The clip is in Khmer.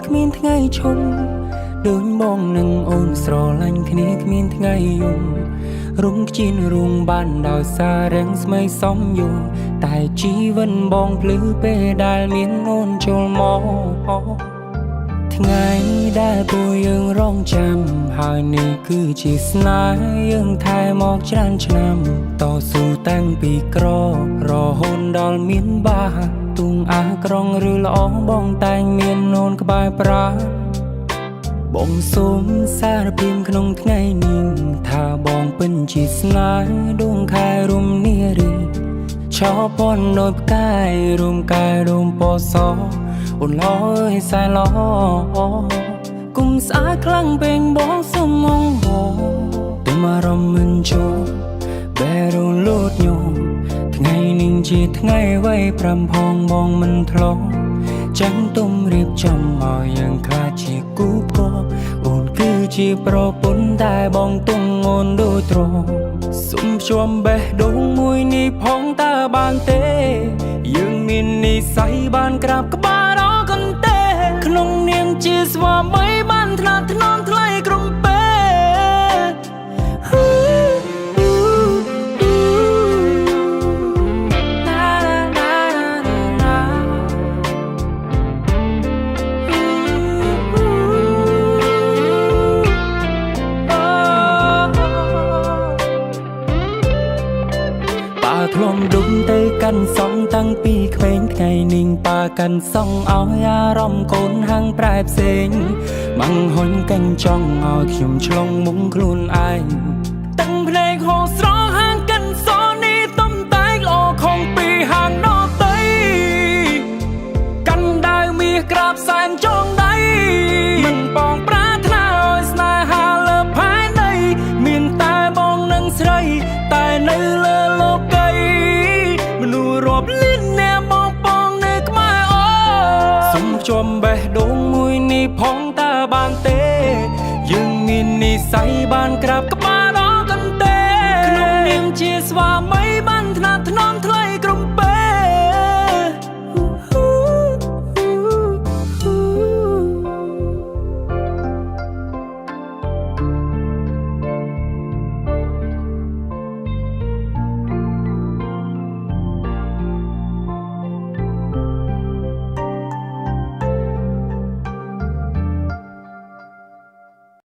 គ្មានថ្ងៃឈប់ដូចបងនឹងអូនស្រឡាញ់គ្នាគ្មានថ្ងៃយំរុំខ្ជិនរុងបានដោយសាររាំងស្មីសំយូរតែជីវិតបងភ្លឺពេលដែលមានអូនចូលមកថ្ងៃដែលពួកយើងរងចាំហើយនេះគឺជាស្នេហ៍យើងថែមកច្រើនឆ្នាំតស៊ូតាំងពីក្ររហូតដល់មានបាទុងអាក្រុងឬល្អបងតែងមានអូនក្បែរប្រាបងសូមសារព្រាមក្នុងថ្ងៃនេះថាបងពិនជាស្នេហ៍ដួងខែរំនារីឆោពន់ដូចផ្កាយរួមកាយរួមពណ៌សអូនឡអើយសែឡគុំស្អាតខ្លាំងពេញបងសុំមងបងទុំអារម្មណ៍មិនចូលបែរលូតញោមថ្ងៃនេះជាថ្ងៃវ័យ5ផងបងមិនធ្លាប់ចាំទុំរៀបចំឲ្យយើងខ្លាចជាគូព្រោះអូនគឺជាប្រពន្ធតែបងទុំអូនដូចទ្រសុំជួមបេះដូងមួយនេះផងតើបានទេយើងមាននិស័យបានក្រាបក្បាលអកន្ទេក្នុងនាមជាស្វាមីបានថ្នាក់ថ្នមថ្លៃក្រុមពេធ្លំដុំទៅកាន់សងតាំងពីក្មេងថ្ងៃនេះប៉ាកាន់សងឲ្យអារម្មណ៍កូនហាំងប្រែផ្សេងម៉ាំងហុញកាញ់ចង់ឲ្យខ្ញុំឆ្លងមុំខ្លួនឯងតាំងភ្នែកហូរស្រស់ហាងកាន់សនេះទំតែងល្អខំពីហាងណតៃកាន់ដាវមាសក្រាបសែនចងដៃមិនបងប្រាថ្នាឲ្យស្នេហាលើផែនដីមានតែបងនឹងស្រីតែនៅលើលោកមនុស្សរាប់លានអ្នកបងបងនៅក្បែរអូសុំជួមបេះដូងមួយនេះផងតើបានទេយើងមាននិស័យបានក្រាបក្បាលអកន្ទេក្នុងនាមជាស្វាមី